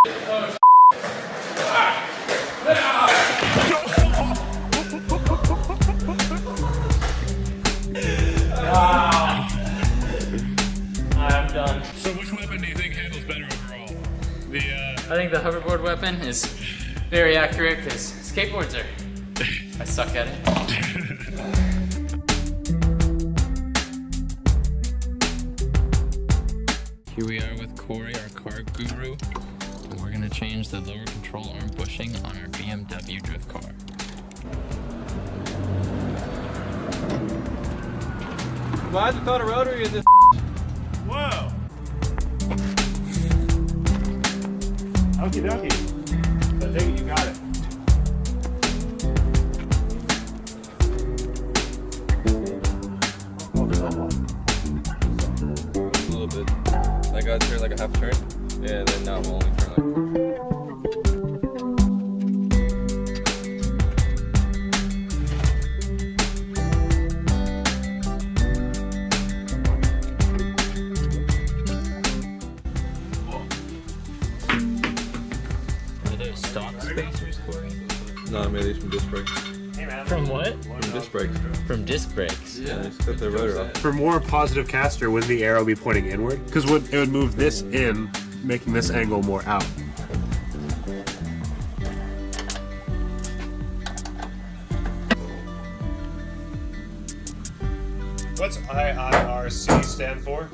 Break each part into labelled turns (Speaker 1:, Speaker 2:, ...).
Speaker 1: I'm done.
Speaker 2: So which weapon do you think handles better overall?
Speaker 1: I think the hoverboard weapon is very accurate because skateboards are... I suck at it.
Speaker 3: Here we are with Corey, our car guru, and we're gonna change the lower control arm bushing on our BMW drift car.
Speaker 4: Why is it called a rotary? Is this?
Speaker 2: Whoa! Okie dokie. I think you got it.
Speaker 4: A little bit. I got to turn like a half turn, and then now we'll only turn like.
Speaker 3: Are those stock spacers, Corey?
Speaker 4: No, I made these from disc brakes.
Speaker 3: From what?
Speaker 4: From disc brakes.
Speaker 3: From disc brakes.
Speaker 4: Yeah, just cut the rotor off.
Speaker 2: For more positive caster, wouldn't the arrow be pointing inward? Because it would move this in, making this angle more out. What's IIRC stand for?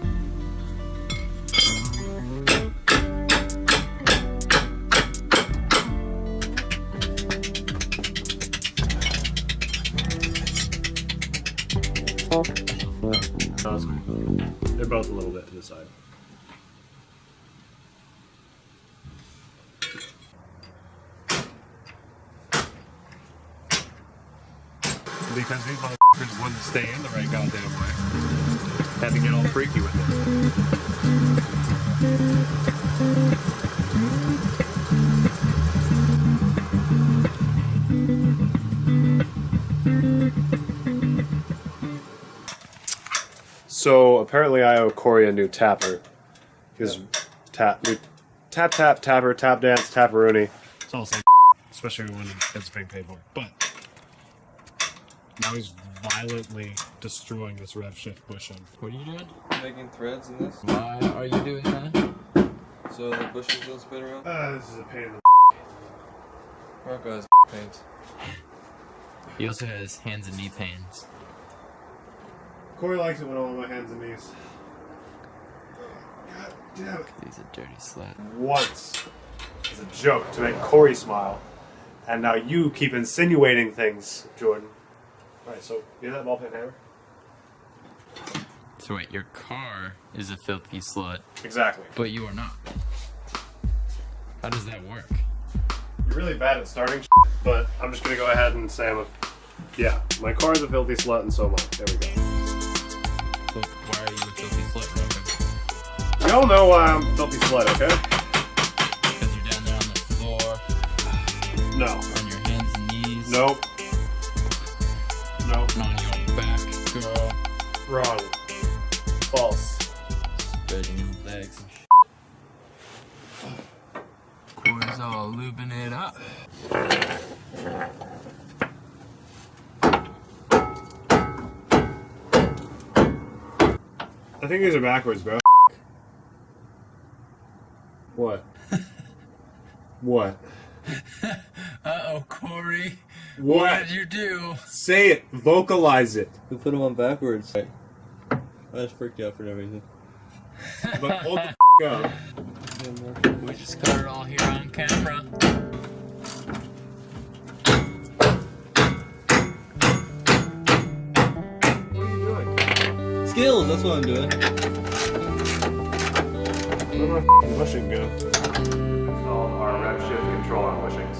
Speaker 2: They're both a little bit to the side. Because these motherfuckers wouldn't stay in the right goddamn way. Had to get all freaky with it. So apparently I owe Corey a new tapper. His tap tapper, tap dance, tapperoonie. It's all the same, especially when it's being paid for. But now he's violently destroying this Revshift bushing.
Speaker 3: What are you doing?
Speaker 4: Making threads in this,
Speaker 3: Why are you doing that?
Speaker 4: so the bushings don't spin around.
Speaker 2: This is a pain in the
Speaker 4: Mark has paint.
Speaker 3: He also has hands and knee pains.
Speaker 2: Corey likes it when I'm on my hands and knees. God damn it.
Speaker 3: He's a dirty slut.
Speaker 2: Once as a joke to make Corey smile, and now you keep insinuating things, Jordan. Alright, so you have that ball peen hammer?
Speaker 3: So wait, your car is a filthy slut,
Speaker 2: Exactly.
Speaker 3: but you are not. How does that work?
Speaker 2: You're really bad at starting but I'm just gonna go ahead and say yeah, my car is a filthy slut and so am I. There we go.
Speaker 3: So why are you a filthy slut, Rogan?
Speaker 2: Y'all know why I'm a filthy slut, okay?
Speaker 3: Because you're down there on the floor,
Speaker 2: No.
Speaker 3: on your hands and knees.
Speaker 2: Nope. Nope.
Speaker 3: On your back, girl.
Speaker 2: Wrong. False.
Speaker 3: Spreading your legs and shit. Corey's all lubing it up.
Speaker 2: I think these are backwards, bro. What? What?
Speaker 3: Uh-oh, Corey.
Speaker 2: What?
Speaker 3: What did you do?
Speaker 2: Say it. Vocalize it.
Speaker 4: We put them on backwards. I just freaked you out for no reason.
Speaker 2: But hold the up.
Speaker 3: We just got it all here on camera.
Speaker 2: What are you doing?
Speaker 4: Skills, that's what I'm doing.
Speaker 2: Where'd my bushing go? Installed our Revshift control on bushings.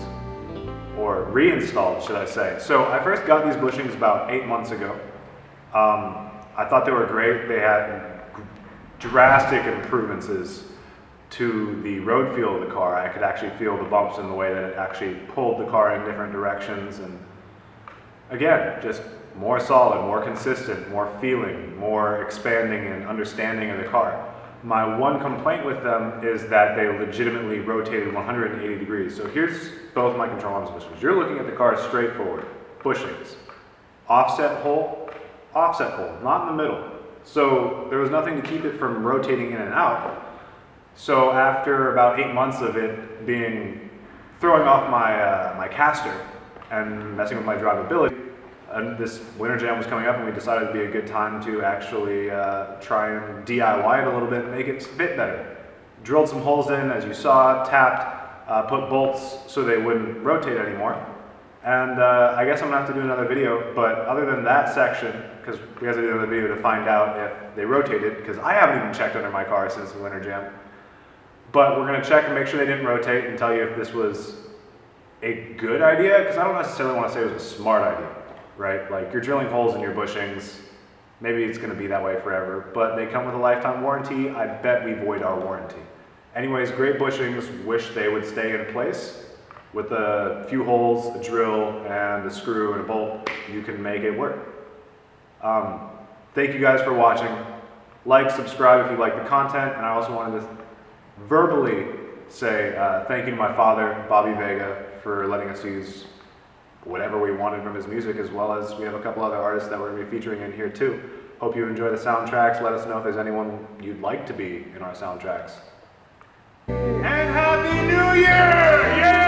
Speaker 2: Or reinstalled, should I say. So I first got these bushings about 8 months ago. I thought they were great. They had drastic improvements to the road feel of the car. I could actually feel the bumps in the way that it actually pulled the car in different directions. And again, just more solid, more consistent, more feeling, more expanding and understanding of the car. My one complaint with them is that they legitimately rotated 180 degrees. So here's both my control arms bushings. You're looking at the car straight forward, bushings. Offset hole, not in the middle. So there was nothing to keep it from rotating in and out. So after about 8 months of it throwing off my caster and messing with my drivability, and this winter jam was coming up and we decided it'd be a good time to actually try and DIY it a little bit and make it fit better. Drilled some holes in, as you saw, tapped, put bolts so they wouldn't rotate anymore. And I guess I'm gonna have to do another video, but other than that section, because we have to do another video to find out if they rotated, because I haven't even checked under my car since the winter jam. But we're gonna check and make sure they didn't rotate and tell you if this was a good idea, because I don't necessarily want to say it was a smart idea, right? Like, you're drilling holes in your bushings, maybe it's gonna be that way forever, but they come with a lifetime warranty. I bet we void our warranty. Anyways, great bushings, wish they would stay in place. With a few holes, a drill, and a screw and a bolt, you can make it work. Thank you guys for watching. Like, subscribe if you like the content, and I also wanted to verbally say thank you to my father, Bobby Vega, for letting us use whatever we wanted from his music, as well as we have a couple other artists that we're going to be featuring in here too. Hope you enjoy the soundtracks. Let us know if there's anyone you'd like to be in our soundtracks. And Happy New Year! Yeah!